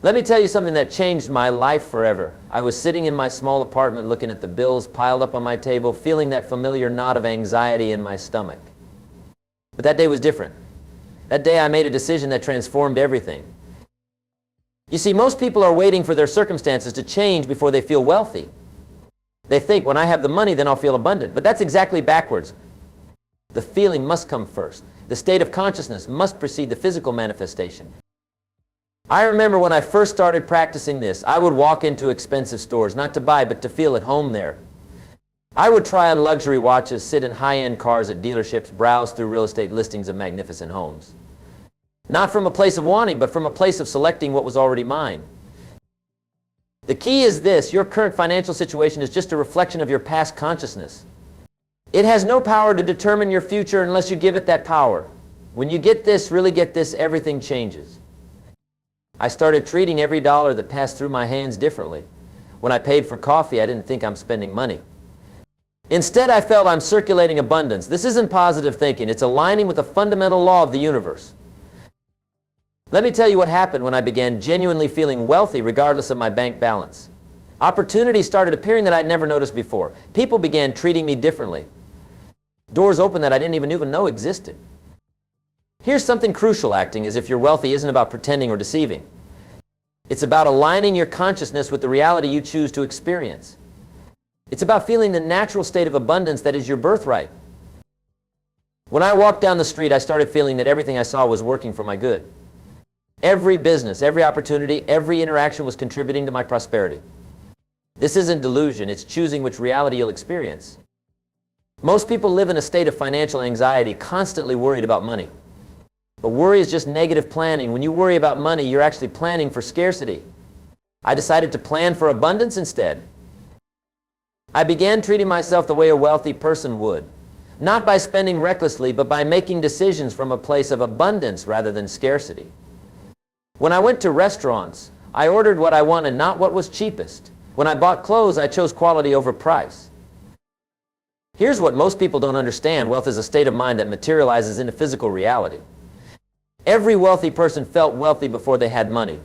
Let me tell you something that changed my life forever. I was sitting in my small apartment looking at the bills piled up on my table, feeling that familiar knot of anxiety in my stomach. But that day was different. That day I made a decision that transformed everything. You see, most people are waiting for their circumstances to change before they feel wealthy. They think, when I have the money, then I'll feel abundant. But that's exactly backwards. The feeling must come first. The state of consciousness must precede the physical manifestation. I remember when I first started practicing this, I would walk into expensive stores, not to buy, but to feel at home there. I would try on luxury watches, sit in high-end cars at dealerships, browse through real estate listings of magnificent homes. Not from a place of wanting, but from a place of selecting what was already mine. The key is this: your current financial situation is just a reflection of your past consciousness. It has no power to determine your future unless you give it that power. When you get this, really get this, everything changes. I started treating every dollar that passed through my hands differently. When I paid for coffee, I didn't think I'm spending money. Instead, I felt I'm circulating abundance. This isn't positive thinking. It's aligning with the fundamental law of the universe. Let me tell you what happened when I began genuinely feeling wealthy regardless of my bank balance. Opportunities started appearing that I'd never noticed before. People began treating me differently. Doors opened that I didn't even know existed. Here's something crucial: acting as if you're wealthy isn't about pretending or deceiving. It's about aligning your consciousness with the reality you choose to experience. It's about feeling the natural state of abundance that is your birthright. When I walked down the street, I started feeling that everything I saw was working for my good. Every business, every opportunity, every interaction was contributing to my prosperity. This isn't delusion, it's choosing which reality you'll experience. Most people live in a state of financial anxiety, constantly worried about money. But worry is just negative planning. When you worry about money, you're actually planning for scarcity. I decided to plan for abundance instead. I began treating myself the way a wealthy person would. Not by spending recklessly, but by making decisions from a place of abundance rather than scarcity. When I went to restaurants, I ordered what I wanted, not what was cheapest. When I bought clothes, I chose quality over price. Here's what most people don't understand: wealth is a state of mind that materializes into physical reality. Every wealthy person felt wealthy before they had money.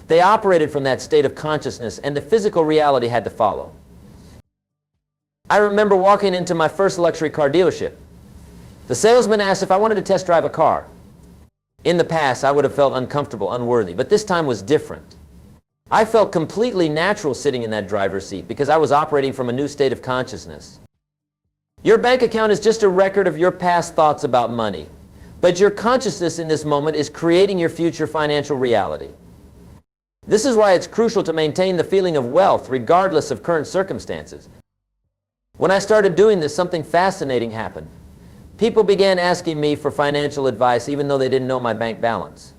They operated from that state of consciousness, and the physical reality had to follow. I remember walking into my first luxury car dealership. The salesman asked if I wanted to test drive a car. In the past, I would have felt uncomfortable, unworthy, but this time was different. I felt completely natural sitting in that driver's seat because I was operating from a new state of consciousness. Your bank account is just a record of your past thoughts about money, but your consciousness in this moment is creating your future financial reality. This is why it's crucial to maintain the feeling of wealth regardless of current circumstances. When I started doing this, something fascinating happened. People began asking me for financial advice even though they didn't know my bank balance.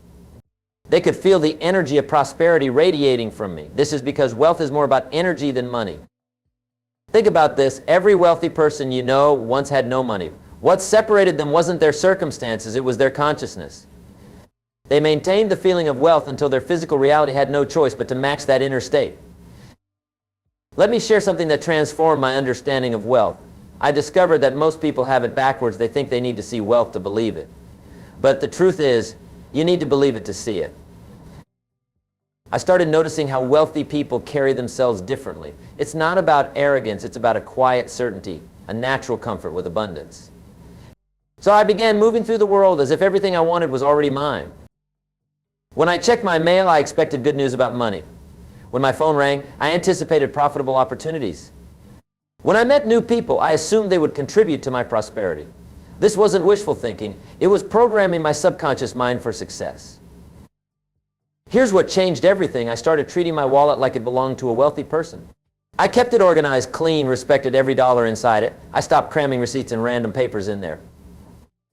They could feel the energy of prosperity radiating from me. This is because wealth is more about energy than money. Think about this: every wealthy person you know once had no money. What separated them wasn't their circumstances, it was their consciousness. They maintained the feeling of wealth until their physical reality had no choice but to match that inner state. Let me share something that transformed my understanding of wealth. I discovered that most people have it backwards. They think they need to see wealth to believe it. But the truth is, you need to believe it to see it. I started noticing how wealthy people carry themselves differently. It's not about arrogance, it's about a quiet certainty, a natural comfort with abundance. So I began moving through the world as if everything I wanted was already mine. When I checked my mail, I expected good news about money. When my phone rang, I anticipated profitable opportunities. When I met new people, I assumed they would contribute to my prosperity. This wasn't wishful thinking. It was programming my subconscious mind for success. Here's what changed everything. I started treating my wallet like it belonged to a wealthy person. I kept it organized, clean, respected every dollar inside it. I stopped cramming receipts and random papers in there.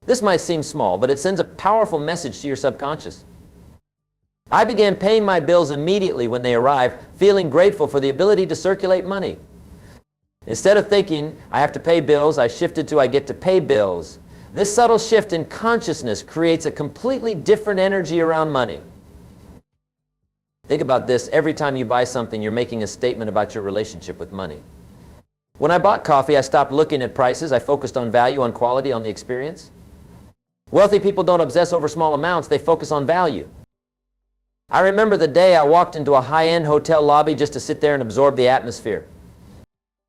This might seem small, but it sends a powerful message to your subconscious. I began paying my bills immediately when they arrived, feeling grateful for the ability to circulate money. Instead of thinking, I have to pay bills, I shifted to I get to pay bills. This subtle shift in consciousness creates a completely different energy around money. Think about this: every time you buy something, you're making a statement about your relationship with money. When I bought coffee, I stopped looking at prices. I focused on value, on quality, on the experience. Wealthy people don't obsess over small amounts, they focus on value. I remember the day I walked into a high-end hotel lobby just to sit there and absorb the atmosphere.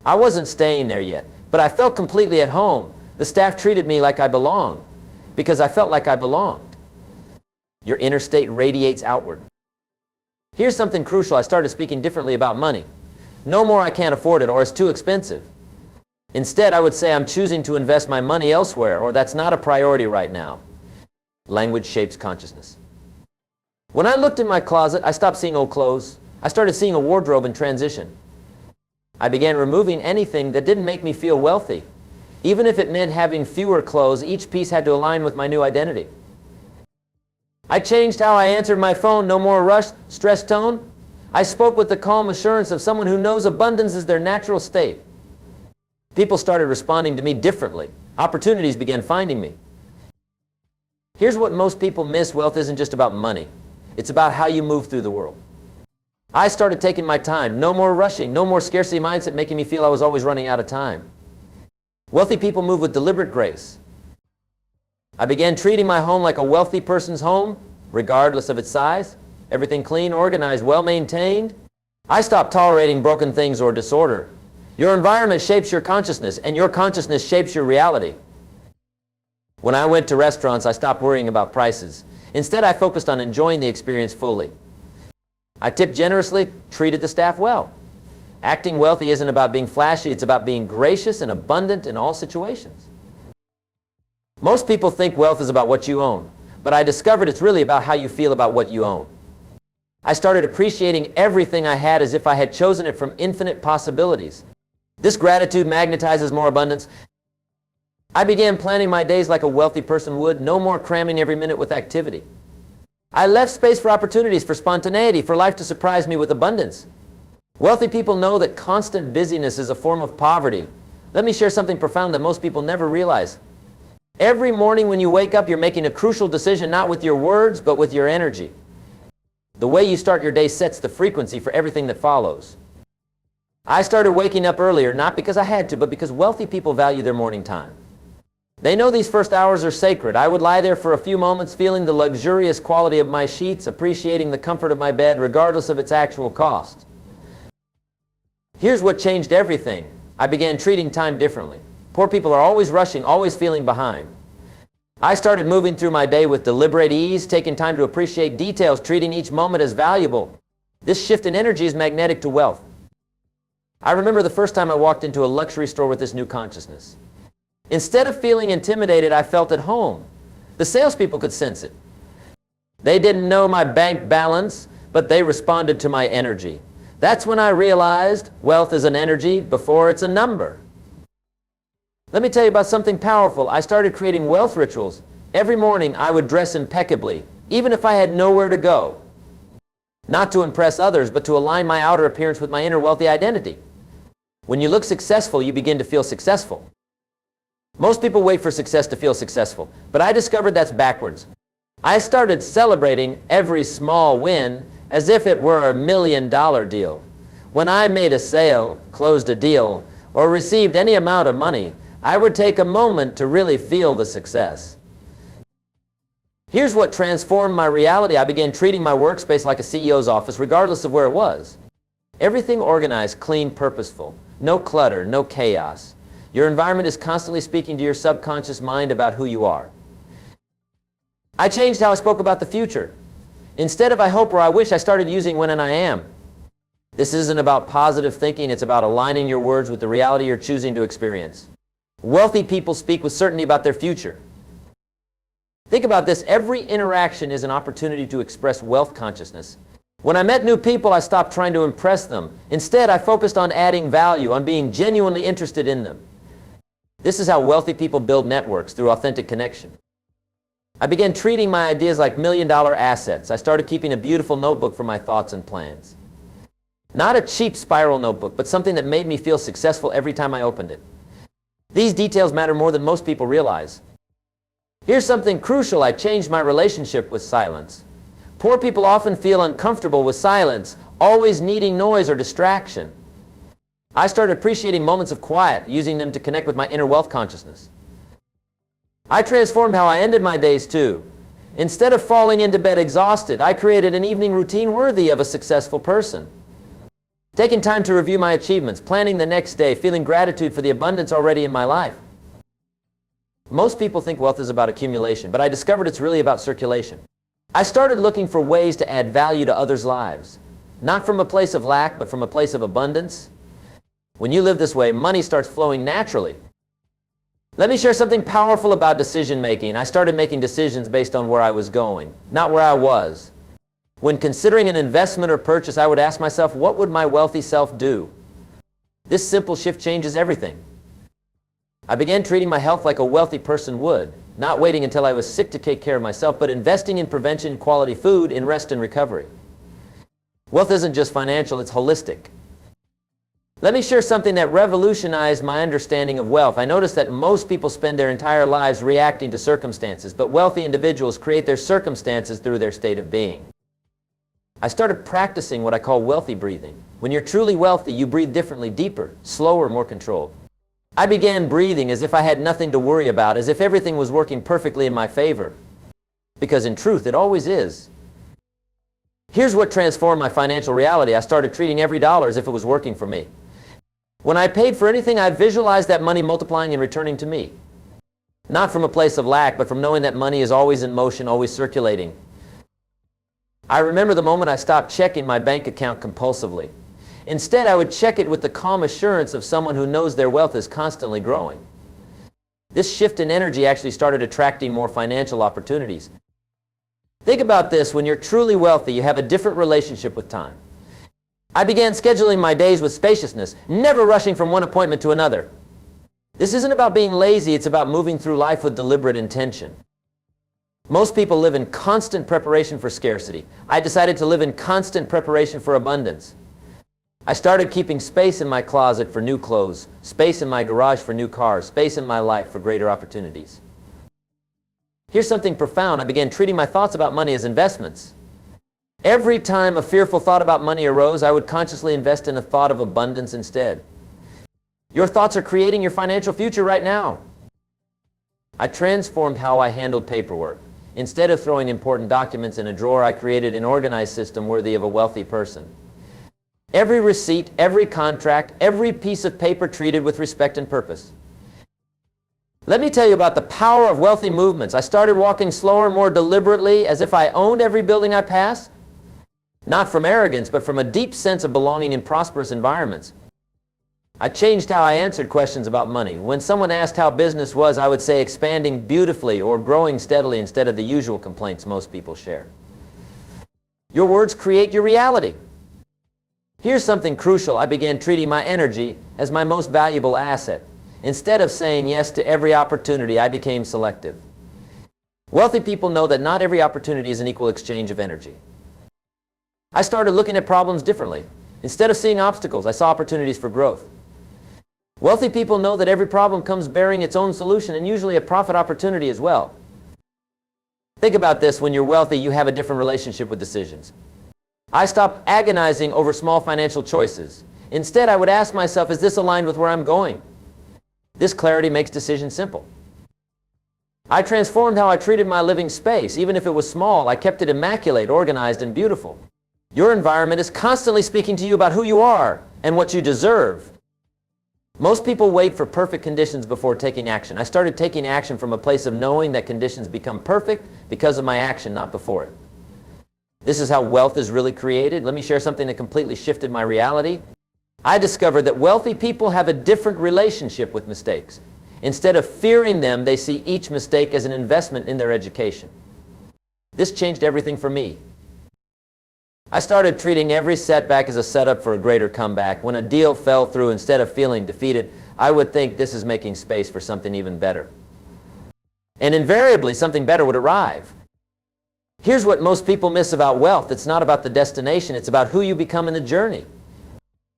I wasn't staying there yet, but I felt completely at home. The staff treated me like I belonged, because I felt like I belonged. Your inner state radiates outward. Here's something crucial. I started speaking differently about money. No more "I can't afford it" or "it's too expensive." Instead, I would say "I'm choosing to invest my money elsewhere," or "that's not a priority right now." Language shapes consciousness. When I looked in my closet, I stopped seeing old clothes. I started seeing a wardrobe in transition. I began removing anything that didn't make me feel wealthy. Even if it meant having fewer clothes, each piece had to align with my new identity. I changed how I answered my phone. No more rush, stress tone. I spoke with the calm assurance of someone who knows abundance is their natural state. People started responding to me differently. Opportunities began finding me. Here's what most people miss. Wealth isn't just about money. It's about how you move through the world. I started taking my time. No more rushing. No more scarcity mindset making me feel I was always running out of time. Wealthy people move with deliberate grace. I began treating my home like a wealthy person's home, regardless of its size. Everything clean, organized, well-maintained. I stopped tolerating broken things or disorder. Your environment shapes your consciousness, and your consciousness shapes your reality. When I went to restaurants, I stopped worrying about prices. Instead, I focused on enjoying the experience fully. I tipped generously, treated the staff well. Acting wealthy isn't about being flashy. It's about being gracious and abundant in all situations. Most people think wealth is about what you own, but I discovered it's really about how you feel about what you own. I started appreciating everything I had as if I had chosen it from infinite possibilities. This gratitude magnetizes more abundance. I began planning my days like a wealthy person would. No more cramming every minute with activity. I left space for opportunities, for spontaneity, for life to surprise me with abundance. Wealthy people know that constant busyness is a form of poverty. Let me share something profound that most people never realize. Every morning when you wake up, you're making a crucial decision, not with your words, but with your energy. The way you start your day sets the frequency for everything that follows. I started waking up earlier, not because I had to, but because wealthy people value their morning time. They know these first hours are sacred. I would lie there for a few moments, feeling the luxurious quality of my sheets, appreciating the comfort of my bed, regardless of its actual cost. Here's what changed everything. I began treating time differently. Poor people are always rushing, always feeling behind. I started moving through my day with deliberate ease, taking time to appreciate details, treating each moment as valuable. This shift in energy is magnetic to wealth. I remember the first time I walked into a luxury store with this new consciousness. Instead of feeling intimidated, I felt at home. The salespeople could sense it. They didn't know my bank balance, but they responded to my energy. That's when I realized wealth is an energy before it's a number. Let me tell you about something powerful. I started creating wealth rituals. Every morning I would dress impeccably, even if I had nowhere to go. Not to impress others, but to align my outer appearance with my inner wealthy identity. When you look successful, you begin to feel successful. Most people wait for success to feel successful, but I discovered that's backwards. I started celebrating every small win as if it were $1 million deal. When I made a sale, closed a deal, or received any amount of money, I would take a moment to really feel the success. Here's what transformed my reality. I began treating my workspace like a CEO's office, regardless of where it was. Everything organized, clean, purposeful. No clutter, no chaos. Your environment is constantly speaking to your subconscious mind about who you are. I changed how I spoke about the future. Instead of "I hope" or "I wish," I started using "when" and "I am." This isn't about positive thinking. It's about aligning your words with the reality you're choosing to experience. Wealthy people speak with certainty about their future. Think about this. Every interaction is an opportunity to express wealth consciousness. When I met new people, I stopped trying to impress them. Instead, I focused on adding value, on being genuinely interested in them. This is how wealthy people build networks, through authentic connection. I began treating my ideas like million-dollar assets. I started keeping a beautiful notebook for my thoughts and plans. Not a cheap spiral notebook, but something that made me feel successful every time I opened it. These details matter more than most people realize. Here's something crucial. I changed my relationship with silence. Poor people often feel uncomfortable with silence, always needing noise or distraction. I started appreciating moments of quiet, using them to connect with my inner wealth consciousness. I transformed how I ended my days too. Instead of falling into bed exhausted, I created an evening routine worthy of a successful person. Taking time to review my achievements, planning the next day, feeling gratitude for the abundance already in my life. Most people think wealth is about accumulation, but I discovered it's really about circulation. I started looking for ways to add value to others' lives, not from a place of lack, but from a place of abundance. When you live this way, money starts flowing naturally. Let me share something powerful about decision making. I started making decisions based on where I was going, not where I was. When considering an investment or purchase, I would ask myself, what would my wealthy self do? This simple shift changes everything. I began treating my health like a wealthy person would, not waiting until I was sick to take care of myself, but investing in prevention, quality food, in rest and recovery. Wealth isn't just financial, it's holistic. Let me share something that revolutionized my understanding of wealth. I noticed that most people spend their entire lives reacting to circumstances, but wealthy individuals create their circumstances through their state of being. I started practicing what I call wealthy breathing. When you're truly wealthy, you breathe differently, deeper, slower, more controlled. I began breathing as if I had nothing to worry about, as if everything was working perfectly in my favor. Because in truth, it always is. Here's what transformed my financial reality. I started treating every dollar as if it was working for me. When I paid for anything, I visualized that money multiplying and returning to me. Not from a place of lack, but from knowing that money is always in motion, always circulating. I remember the moment I stopped checking my bank account compulsively. Instead, I would check it with the calm assurance of someone who knows their wealth is constantly growing. This shift in energy actually started attracting more financial opportunities. Think about this. When you're truly wealthy, you have a different relationship with time. I began scheduling my days with spaciousness, never rushing from one appointment to another. This isn't about being lazy, it's about moving through life with deliberate intention. Most people live in constant preparation for scarcity. I decided to live in constant preparation for abundance. I started keeping space in my closet for new clothes, space in my garage for new cars, space in my life for greater opportunities. Here's something profound. I began treating my thoughts about money as investments. Every time a fearful thought about money arose, I would consciously invest in a thought of abundance instead. Your thoughts are creating your financial future right now. I transformed how I handled paperwork. Instead of throwing important documents in a drawer, I created an organized system worthy of a wealthy person. Every receipt, every contract, every piece of paper treated with respect and purpose. Let me tell you about the power of wealthy movements. I started walking slower, more deliberately, as if I owned every building I passed. Not from arrogance, but from a deep sense of belonging in prosperous environments. I changed how I answered questions about money. When someone asked how business was, I would say expanding beautifully or growing steadily instead of the usual complaints most people share. Your words create your reality. Here's something crucial. I began treating my energy as my most valuable asset. Instead of saying yes to every opportunity, I became selective. Wealthy people know that not every opportunity is an equal exchange of energy. I started looking at problems differently. Instead of seeing obstacles, I saw opportunities for growth. Wealthy people know that every problem comes bearing its own solution and usually a profit opportunity as well. Think about this. When you're wealthy, you have a different relationship with decisions. I stopped agonizing over small financial choices. Instead, I would ask myself, is this aligned with where I'm going? This clarity makes decisions simple. I transformed how I treated my living space. Even if it was small, I kept it immaculate, organized, and beautiful. Your environment is constantly speaking to you about who you are and what you deserve. Most people wait for perfect conditions before taking action. I started taking action from a place of knowing that conditions become perfect because of my action, not before it. This is how wealth is really created. Let me share something that completely shifted my reality. I discovered that wealthy people have a different relationship with mistakes. Instead of fearing them, they see each mistake as an investment in their education. This changed everything for me. I started treating every setback as a setup for a greater comeback. When a deal fell through, instead of feeling defeated, I would think, this is making space for something even better. And invariably, something better would arrive. Here's what most people miss about wealth. It's not about the destination, it's about who you become in the journey.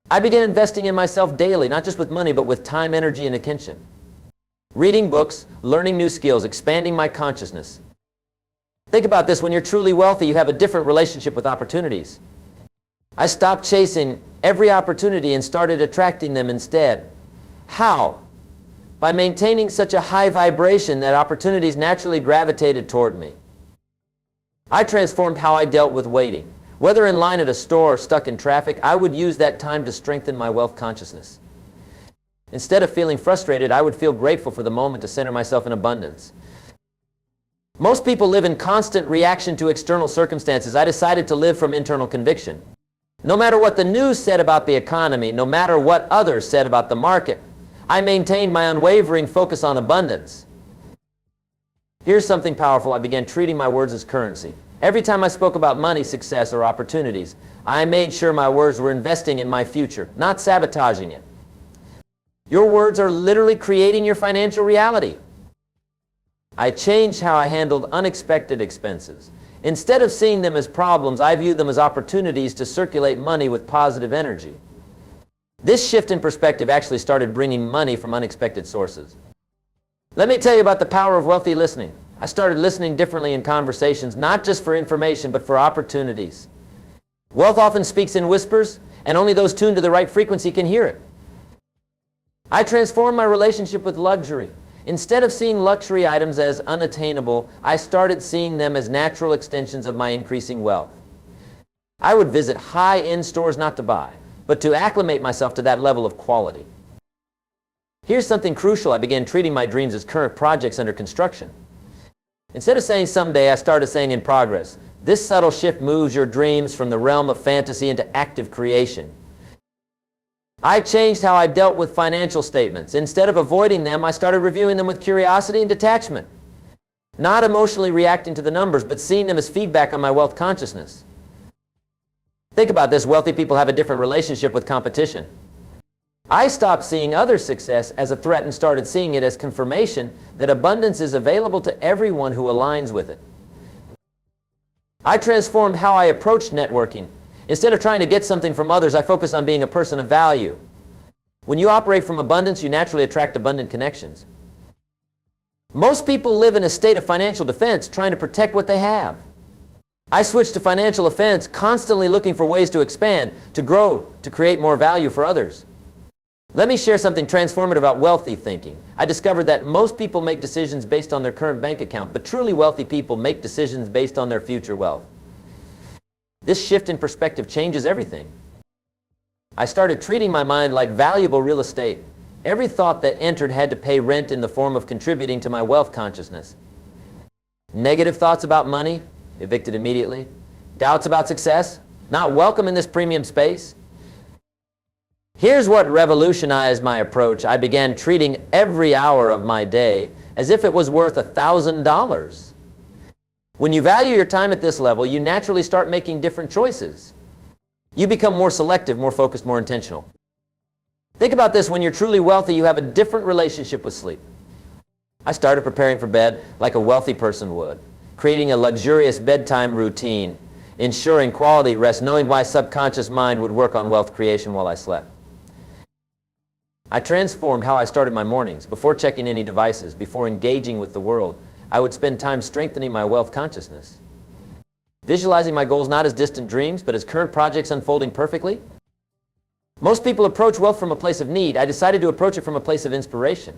I began investing in myself daily, not just with money, but with time, energy, and attention. Reading books, learning new skills, expanding my consciousness. Think about this. When you're truly wealthy, you have a different relationship with opportunities. I stopped chasing every opportunity and started attracting them instead. How? By maintaining such a high vibration that opportunities naturally gravitated toward me. I transformed how I dealt with waiting. Whether in line at a store or stuck in traffic, I would use that time to strengthen my wealth consciousness. Instead of feeling frustrated, I would feel grateful for the moment to center myself in abundance. Most people live in constant reaction to external circumstances. I decided to live from internal conviction. No matter what the news said about the economy, no matter what others said about the market, I maintained my unwavering focus on abundance. Here's something powerful. I began treating my words as currency. Every time I spoke about money, success, or opportunities, I made sure my words were investing in my future, not sabotaging it. Your words are literally creating your financial reality. I changed how I handled unexpected expenses. Instead of seeing them as problems, I viewed them as opportunities to circulate money with positive energy. This shift in perspective actually started bringing money from unexpected sources. Let me tell you about the power of wealthy listening. I started listening differently in conversations, not just for information, but for opportunities. Wealth often speaks in whispers, and only those tuned to the right frequency can hear it. I transformed my relationship with luxury. Instead of seeing luxury items as unattainable, I started seeing them as natural extensions of my increasing wealth. I would visit high-end stores not to buy, but to acclimate myself to that level of quality. Here's something crucial. I began treating my dreams as current projects under construction. Instead of saying someday, I started saying in progress. This subtle shift moves your dreams from the realm of fantasy into active creation. I changed how I dealt with financial statements. Instead of avoiding them, I started reviewing them with curiosity and detachment. Not emotionally reacting to the numbers, but seeing them as feedback on my wealth consciousness. Think about this. Wealthy people have a different relationship with competition. I stopped seeing other success as a threat and started seeing it as confirmation that abundance is available to everyone who aligns with it. I transformed how I approached networking. Instead of trying to get something from others, I focused on being a person of value. When you operate from abundance, you naturally attract abundant connections. Most people live in a state of financial defense, trying to protect what they have. I switched to financial offense, constantly looking for ways to expand, to grow, to create more value for others. Let me share something transformative about wealthy thinking. I discovered that most people make decisions based on their current bank account, but truly wealthy people make decisions based on their future wealth. This shift in perspective changes everything. I started treating my mind like valuable real estate. Every thought that entered had to pay rent in the form of contributing to my wealth consciousness. Negative thoughts about money, evicted immediately. Doubts about success, not welcome in this premium space. Here's what revolutionized my approach. I began treating every hour of my day as if it was worth $1,000. When you value your time at this level, you naturally start making different choices. You become more selective, more focused, more intentional. Think about this. When you're truly wealthy, you have a different relationship with sleep. I started preparing for bed like a wealthy person would, creating a luxurious bedtime routine, ensuring quality rest, knowing my subconscious mind would work on wealth creation while I slept. I transformed how I started my mornings. Before checking any devices, before engaging with the world, I would spend time strengthening my wealth consciousness. Visualizing my goals not as distant dreams, but as current projects unfolding perfectly. Most people approach wealth from a place of need. I decided to approach it from a place of inspiration.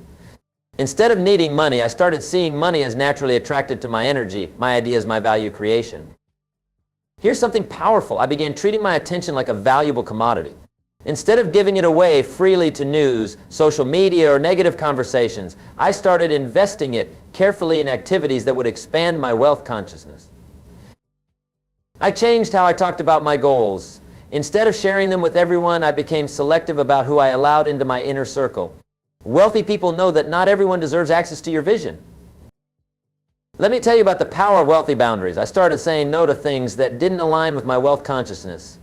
Instead of needing money, I started seeing money as naturally attracted to my energy, my ideas, my value creation. Here's something powerful. I began treating my attention like a valuable commodity. Instead of giving it away freely to news, social media, or negative conversations, I started investing it carefully in activities that would expand my wealth consciousness. I changed how I talked about my goals. Instead of sharing them with everyone, I became selective about who I allowed into my inner circle. Wealthy people know that not everyone deserves access to your vision. Let me tell you about the power of wealthy boundaries. I started saying no to things that didn't align with my wealth consciousness.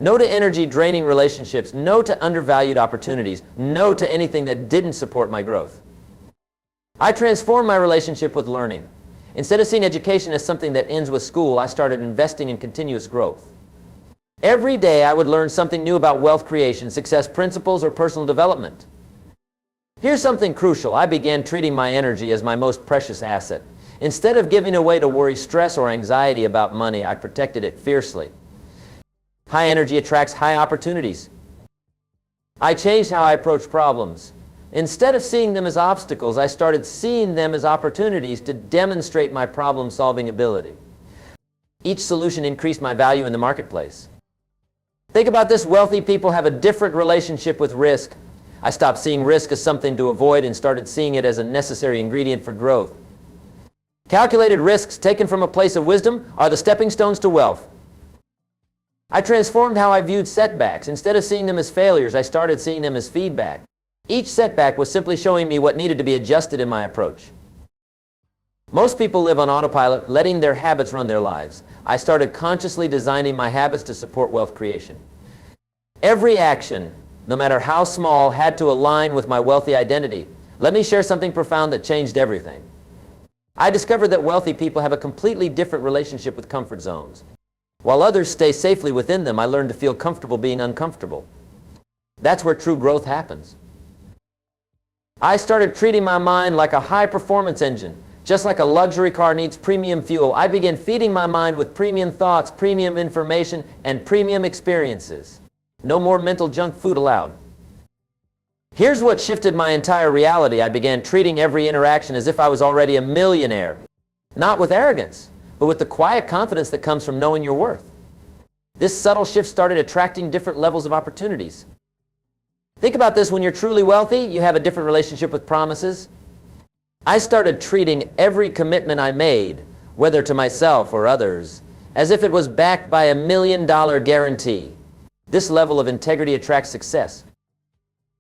No to energy-draining relationships. No to undervalued opportunities. No to anything that didn't support my growth. I transformed my relationship with learning. Instead of seeing education as something that ends with school, I started investing in continuous growth. Every day I would learn something new about wealth creation, success principles, or personal development. Here's something crucial. I began treating my energy as my most precious asset. Instead of giving away to worry, stress, or anxiety about money, I protected it fiercely. High energy attracts high opportunities. I changed how I approach problems. Instead of seeing them as obstacles, I started seeing them as opportunities to demonstrate my problem-solving ability. Each solution increased my value in the marketplace. Think about this. Wealthy people have a different relationship with risk. I stopped seeing risk as something to avoid and started seeing it as a necessary ingredient for growth. Calculated risks taken from a place of wisdom are the stepping stones to wealth. I transformed how I viewed setbacks. Instead of seeing them as failures, I started seeing them as feedback. Each setback was simply showing me what needed to be adjusted in my approach. Most people live on autopilot, letting their habits run their lives. I started consciously designing my habits to support wealth creation. Every action, no matter how small, had to align with my wealthy identity. Let me share something profound that changed everything. I discovered that wealthy people have a completely different relationship with comfort zones. While others stay safely within them, I learned to feel comfortable being uncomfortable. That's where true growth happens. I started treating my mind like a high-performance engine. Just like a luxury car needs premium fuel, I began feeding my mind with premium thoughts, premium information, and premium experiences. No more mental junk food allowed. Here's what shifted my entire reality. I began treating every interaction as if I was already a millionaire. Not with arrogance, but with the quiet confidence that comes from knowing your worth. This subtle shift started attracting different levels of opportunities. Think about this. When you're truly wealthy, you have a different relationship with promises. I started treating every commitment I made, whether to myself or others, as if it was backed by $1 million guarantee. This level of integrity attracts success.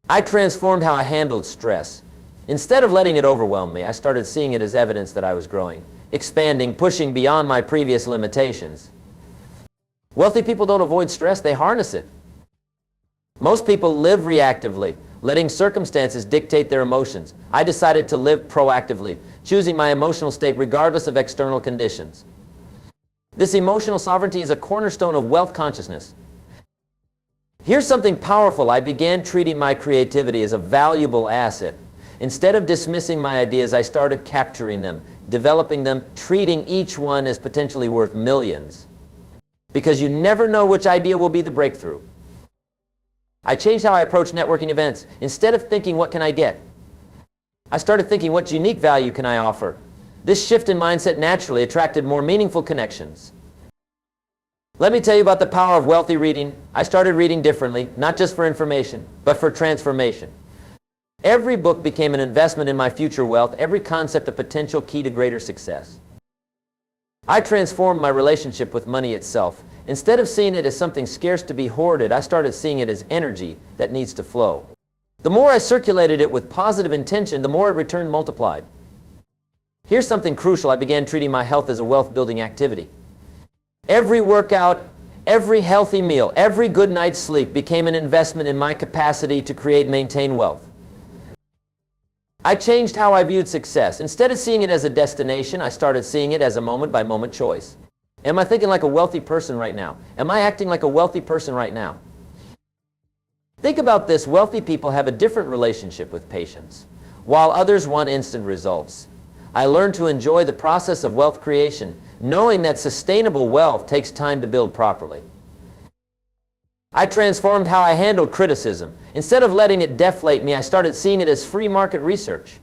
I transformed how I handled stress. Instead of letting it overwhelm me, I started seeing it as evidence that I was growing, expanding, pushing beyond my previous limitations. Wealthy people don't avoid stress, they harness it. Most people live reactively, letting circumstances dictate their emotions. I decided to live proactively, choosing my emotional state regardless of external conditions. This emotional sovereignty is a cornerstone of wealth consciousness. Here's something powerful. I began treating my creativity as a valuable asset. Instead of dismissing my ideas, I started capturing them, developing them, treating each one as potentially worth millions. Because you never know which idea will be the breakthrough. I changed how I approach networking events. Instead of thinking, what can I get? I started thinking, what unique value can I offer? This shift in mindset naturally attracted more meaningful connections. Let me tell you about the power of wealthy reading. I started reading differently, not just for information, but for transformation. Every book became an investment in my future wealth, every concept a potential key to greater success. I transformed my relationship with money itself. Instead of seeing it as something scarce to be hoarded, I started seeing it as energy that needs to flow. The more I circulated it with positive intention, the more it returned multiplied. Here's something crucial. I began treating my health as a wealth-building activity. Every workout, every healthy meal, every good night's sleep became an investment in my capacity to create and maintain wealth. I changed how I viewed success. Instead of seeing it as a destination, I started seeing it as a moment-by-moment choice. Am I thinking like a wealthy person right now? Am I acting like a wealthy person right now? Think about this. Wealthy people have a different relationship with patience, while others want instant results. I learned to enjoy the process of wealth creation, knowing that sustainable wealth takes time to build properly. I transformed how I handled criticism. Instead of letting it deflate me, I started seeing it as free market research.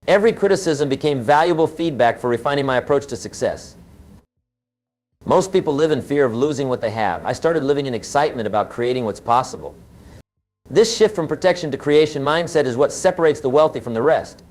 Every criticism became valuable feedback for refining my approach to success. Most people live in fear of losing what they have. I started living in excitement about creating what's possible. This shift from protection to creation mindset is what separates the wealthy from the rest.